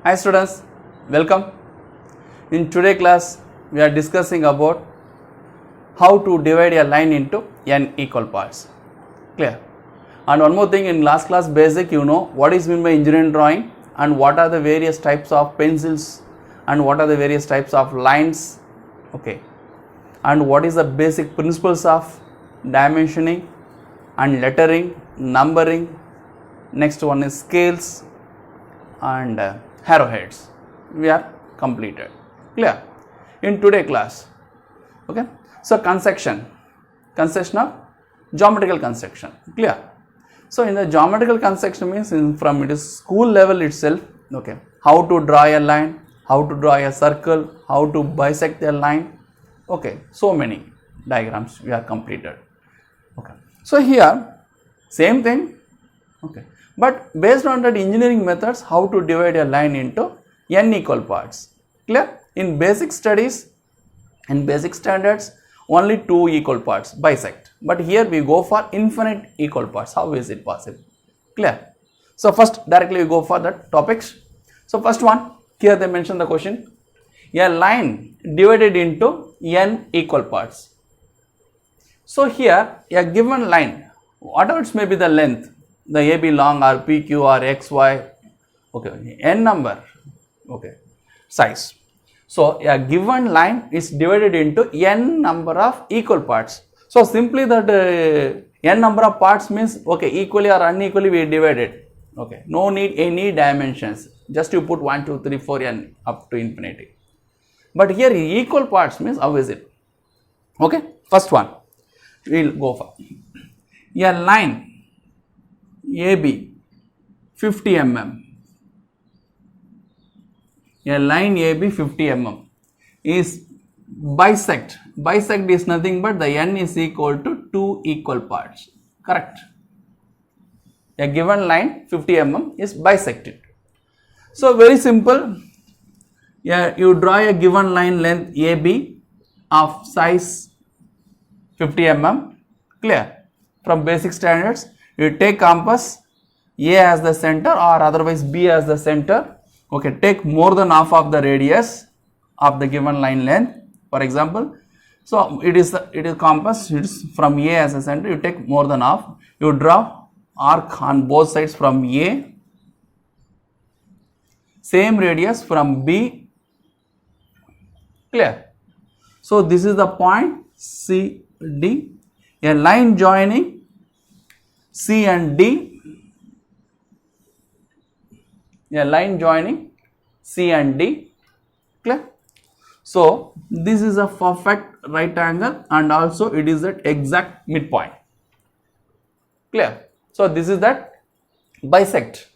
Hi students, welcome. In today's class, we are discussing about how to divide a line into n equal parts. Clear? And one more thing, in last class basic, you know what is meant by engineering drawing and what are the various types of pencils and what are the various types of lines. Okay. And what is the basic principles of dimensioning and lettering, numbering. Next one is scales and arrowheads. We are completed. Clear? In today's class, okay. So construction of geometrical construction. Clear? So in the geometrical construction means from it is school level itself. Okay. How to draw a line, how to draw a circle, how to bisect a line. Okay. So many diagrams we are completed. Okay. So here same thing. Okay. But based on that engineering methods, how to divide a line into n equal parts. Clear? In basic studies, in basic standards, only 2 equal parts bisect. But here we go for infinite equal parts. How is it possible? Clear? So first directly we go for the topics. So first one, here they mention the question. A line divided into n equal parts. So here a given line, whatever it may be the length, the AB long or PQ or XY, okay, n number, okay, size. So a given line is divided into n number of equal parts. So simply that n number of parts means, okay, equally or unequally we divided. Okay, no need any dimensions. Just you put 1, 2, 3, 4 n up to infinity. But here equal parts means how is it? Okay, first one we will go for a line AB 50 mm. A line AB 50 mm is bisect. Bisect is nothing but the n is equal to 2 equal parts. Correct? A given line 50 mm is bisected. So very simple. Yeah, you draw a given line length AB of size 50 mm. Clear? From basic standards, you take compass A as the center or otherwise B as the center. Okay, take more than half of the radius of the given line length. For example, so it is compass, it is from A as a center, you take more than half. You draw arc on both sides from A, same radius from B. Clear? So this is the point CD, a line joining C and D, a line joining C and D. Clear? So this is a perfect right angle and also it is at exact midpoint. Clear? So this is that bisect.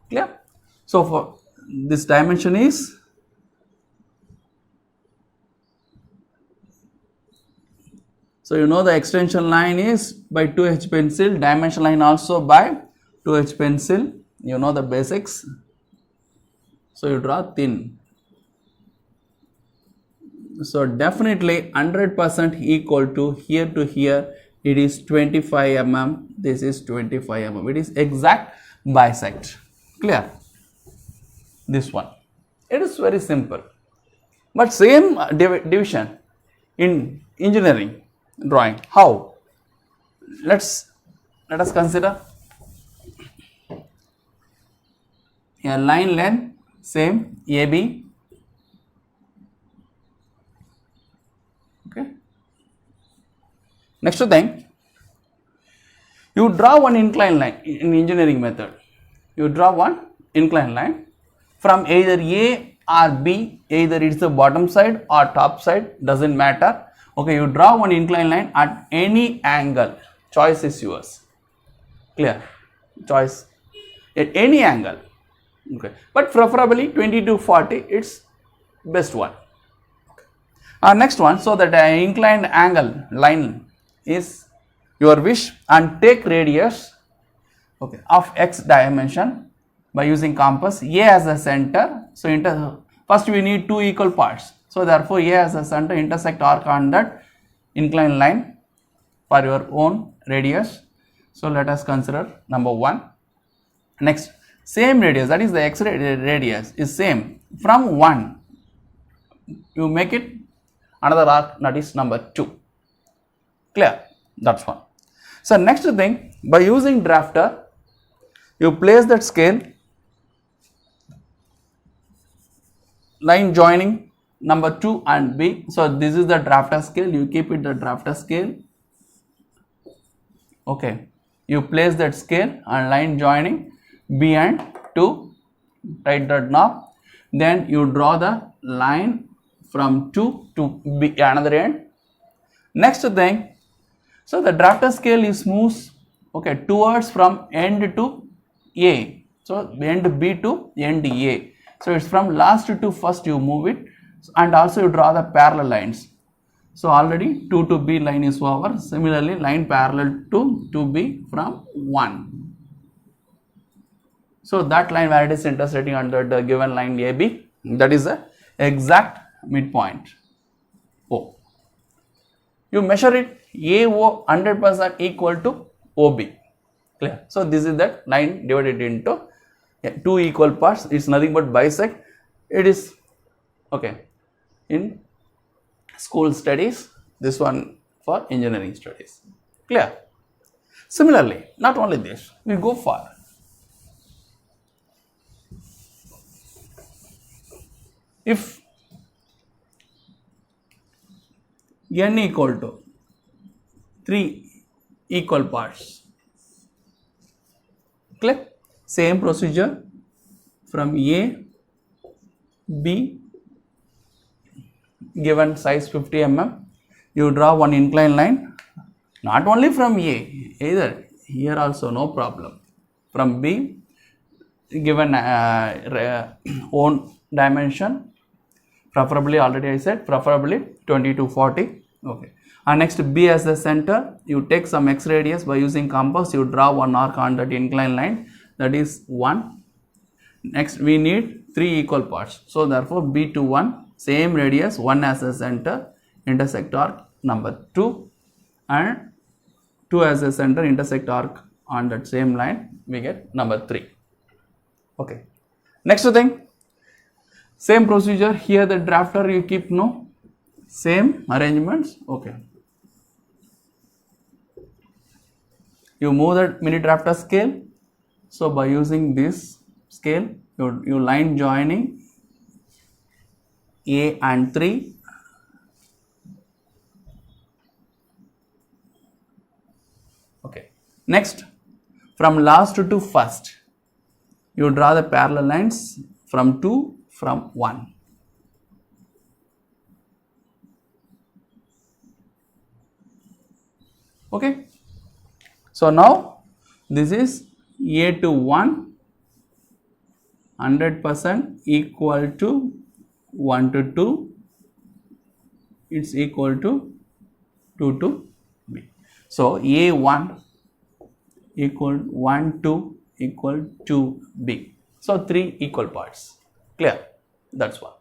Clear? So for this dimension is so you know the extension line is by 2H pencil, dimension line also by 2H pencil. You know the basics. So you draw thin. So definitely 100% equal to here it is 25 mm. This is 25 mm. It is exact bisect. Clear? This one. It is very simple. But same division in engineering drawing. How? Let us consider a line length same AB. Okay. Next thing, you draw one inclined line in engineering method. You draw one inclined line from either A or B, either it is the bottom side or top side, doesn't matter. Okay, you draw one inclined line at any angle. Choice is yours. Clear? Choice at any angle. Okay, but preferably 20 to 40, it's best one. Okay. Next one, so that inclined angle line is your wish and take radius, okay, of x dimension by using compass A as the center. So first we need 2 equal parts. So therefore A as the center, intersect arc on that inclined line for your own radius. So let us consider number 1. Next, same radius, that is the x radius is same from 1, you make it another arc, that is number 2. Clear? That's one. So next thing, by using drafter, you place that scale, line joining number 2 and B. So this is the drafter scale, you keep it the drafter scale. Okay, you place that scale and line joining B and 2, write that knob, then you draw the line from 2 to B another end. Next thing, so the drafter scale is moves, okay, towards from end to A, so end B to end A, so it's from last to first you move it, and also you draw the parallel lines. So already 2 to B line is over, similarly line parallel to B from 1. So that line where it is intersecting under the given line AB, that is the exact midpoint O. You measure it, AO 100% equal to OB. Clear? So this is that line divided into two equal parts. It's nothing but bisect. It is okay in school studies, this one for engineering studies. Clear? Similarly, not only this, we go for if n equal to 3 equal parts. Clear? Same procedure from A, B, given size 50 mm, you draw one inclined line, not only from A, either here also no problem, from B, given own dimension, preferably already I said, preferably 20 to 40, okay. And next B as the center, you take some x radius, by using compass you draw one arc on that inclined line, that is 1. Next we need 3 equal parts, so therefore B to 1, same radius, 1 as the center, intersect arc number 2, and 2 as the center, intersect arc on that same line, we get number 3. Okay. Next thing, same procedure here, the drafter you keep same arrangements. Okay, you move that mini drafter scale, so by using this scale you line joining A and 3, okay. Next, from last to first you draw the parallel lines from 2, from 1. Okay, so now this is A to 1 100% equal to 1 to 2, it's equal to 2 to B. So A1 equal 1 2 equal to B. So 3 equal parts. Clear? That's one.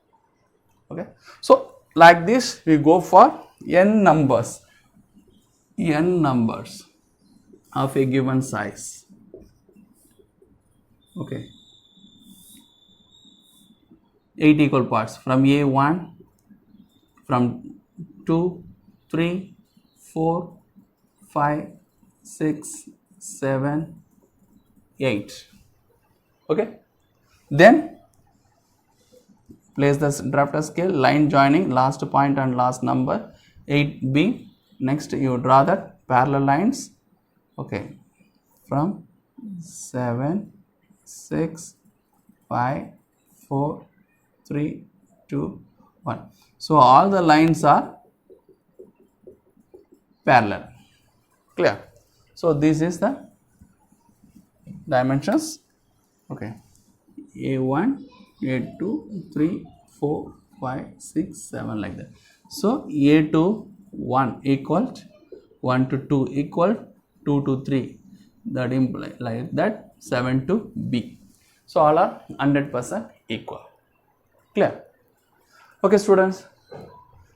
Okay. So like this we go for n numbers of a given size. Okay. 8 equal parts from A1, from 2, 3, 4, 5, 6, 7, 8. Okay. Then place the drafter scale, line joining last point and last number 8B. Next you draw that parallel lines, okay, from 7, 6, 5, 4, 3, 2, 1. So all the lines are parallel. Clear? So this is the dimensions. Okay, A1, A2, 3, 4, 5, 6, 7 like that. So A2 1 equal 1 to 2 equal 2 to 3, that implies like that 7 to B. So all are 100% equal. Clear? Okay students,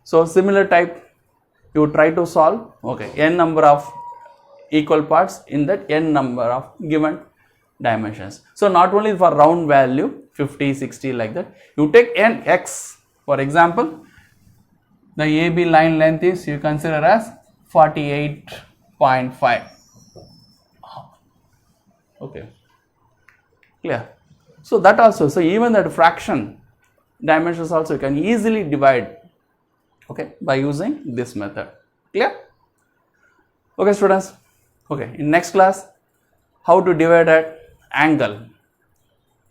so similar type you try to solve, okay, n number of equal parts in that n number of given dimensions. So not only for round value 50, 60 like that, you take n x. For example, the AB line length is you consider as 48.5. Okay, clear. So that also, so even that fraction dimensions also you can easily divide, okay, by using this method. Clear? Okay students, okay, in next class how to divide an angle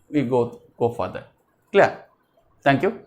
we go further. Clear? Thank you.